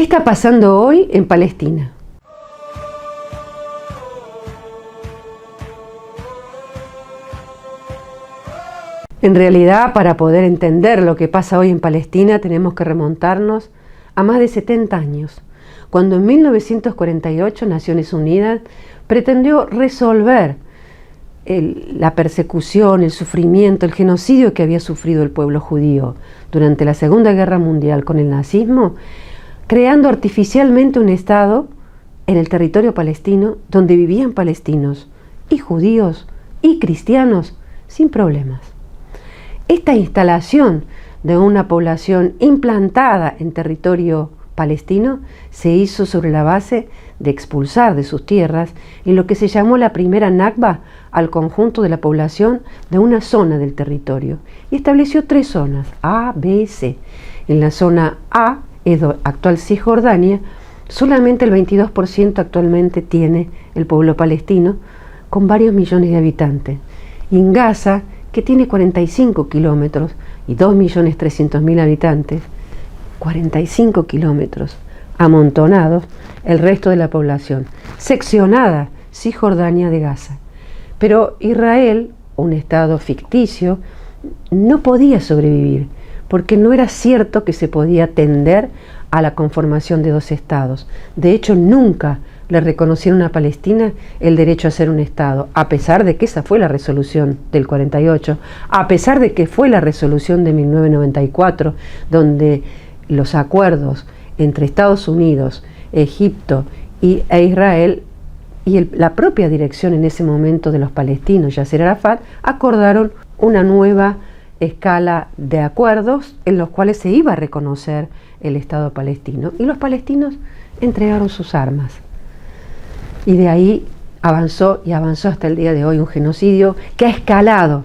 ¿Qué está pasando hoy en Palestina? En realidad, para poder entender lo que pasa hoy en Palestina, tenemos que remontarnos a más de 70 años, cuando en 1948 Naciones Unidas pretendió resolver la persecución, el sufrimiento, el genocidio que había sufrido el pueblo judío durante la Segunda Guerra Mundial con el nazismo, creando artificialmente un Estado en el territorio palestino donde vivían palestinos y judíos y cristianos sin problemas. Esta instalación de una población implantada en territorio palestino se hizo sobre la base de expulsar de sus tierras en lo que se llamó la primera Nakba al conjunto de la población de una zona del territorio, y estableció 3 zonas, A, B, C. En la zona A, actual Cisjordania, solamente el 22% actualmente tiene el pueblo palestino, con varios millones de habitantes. Y en Gaza, que tiene 45 kilómetros y 2.300.000 habitantes, 45 kilómetros amontonados, el resto de la población, seccionada Cisjordania de Gaza. Pero Israel, un Estado ficticio, no podía sobrevivir, porque no era cierto que se podía tender a la conformación de 2 estados. De hecho, nunca le reconocieron a Palestina el derecho a ser un Estado, a pesar de que esa fue la resolución del 48, a pesar de que fue la resolución de 1994, donde los acuerdos entre Estados Unidos, Egipto e Israel y la propia dirección en ese momento de los palestinos, Yasser Arafat, acordaron una nueva escala de acuerdos en los cuales se iba a reconocer el Estado palestino, y los palestinos entregaron sus armas. Y de ahí avanzó hasta el día de hoy un genocidio que ha escalado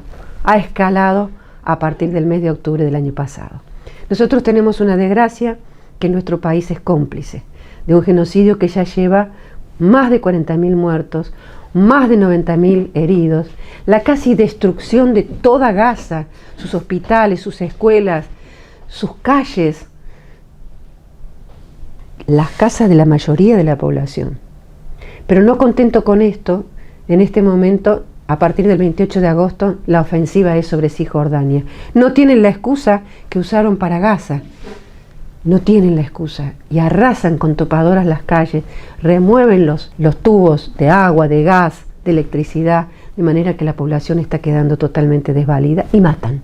a partir del mes de octubre del año pasado. Nosotros tenemos una desgracia, que nuestro país es cómplice de un genocidio que ya lleva más de 40.000 muertos, más de 90.000 heridos, la casi destrucción de toda Gaza, sus hospitales, sus escuelas, sus calles, las casas de la mayoría de la población. Pero no contento con esto, en este momento, a partir del 28 de agosto, la ofensiva es sobre Cisjordania. No tienen la excusa que usaron para Gaza. No tienen la excusa y arrasan con topadoras las calles, remueven los tubos de agua, de gas, de electricidad, de manera que la población está quedando totalmente desvalida, y matan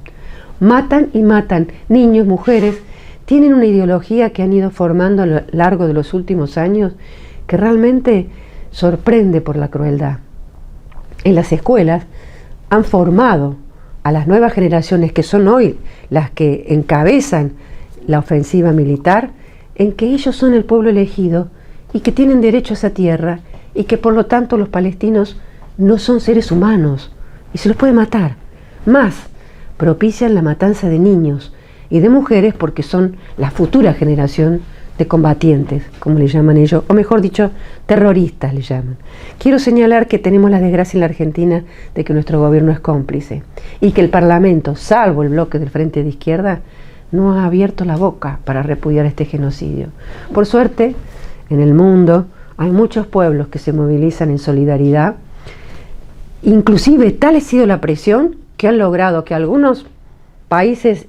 niños, mujeres. Tienen una ideología que han ido formando a lo largo de los últimos años que realmente sorprende por la crueldad. En las escuelas han formado a las nuevas generaciones, que son hoy las que encabezan la ofensiva militar, en que ellos son el pueblo elegido y que tienen derecho a esa tierra, y que por lo tanto los palestinos no son seres humanos y se los puede matar. Más, propician la matanza de niños y de mujeres porque son la futura generación de combatientes, como le llaman ellos, o mejor dicho, terroristas le llaman. Quiero señalar que tenemos la desgracia en la Argentina de que nuestro gobierno es cómplice y que el Parlamento, salvo el bloque del Frente de Izquierda, no ha abierto la boca para repudiar este genocidio. Por suerte, en el mundo hay muchos pueblos que se movilizan en solidaridad. Inclusive tal ha sido la presión que han logrado que algunos países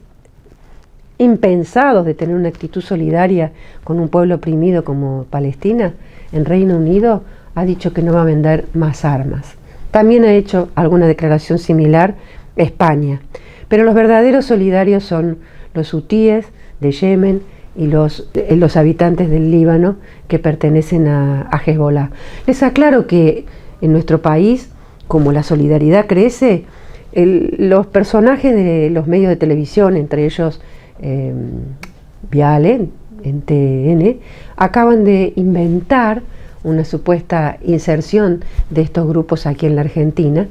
impensados de tener una actitud solidaria con un pueblo oprimido como Palestina, en Reino Unido ha dicho que no va a vender más armas. También ha hecho alguna declaración similar España. Pero los verdaderos solidarios son los hutíes de Yemen y los habitantes del Líbano que pertenecen a Hezbollah. Les aclaro que en nuestro país, como la solidaridad crece, los personajes de los medios de televisión, entre ellos Viale en TN, acaban de inventar una supuesta inserción de estos grupos aquí en la Argentina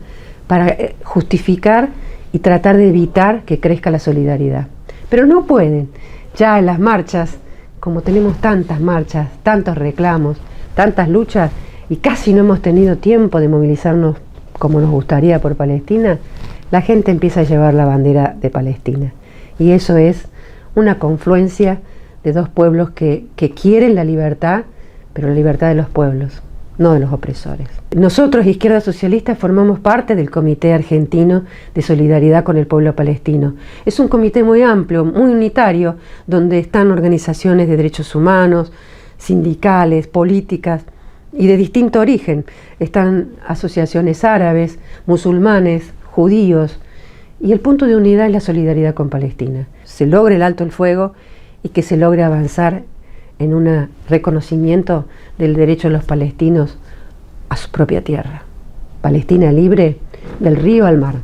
para justificar y tratar de evitar que crezca la solidaridad. Pero no pueden. Ya en las marchas, como tenemos tantas marchas, tantos reclamos, tantas luchas, y casi no hemos tenido tiempo de movilizarnos como nos gustaría por Palestina, la gente empieza a llevar la bandera de Palestina. Y eso es una confluencia de dos pueblos que quieren la libertad, pero la libertad de los pueblos, no de los opresores. Nosotros, Izquierda Socialista, formamos parte del Comité Argentino de Solidaridad con el Pueblo Palestino. Es un comité muy amplio, muy unitario, donde están organizaciones de derechos humanos, sindicales, políticas y de distinto origen. Están asociaciones árabes, musulmanes, judíos, y el punto de unidad es la solidaridad con Palestina. Se logre el alto el fuego y que se logre avanzar en un reconocimiento del derecho de los palestinos a su propia tierra. Palestina libre del río al mar.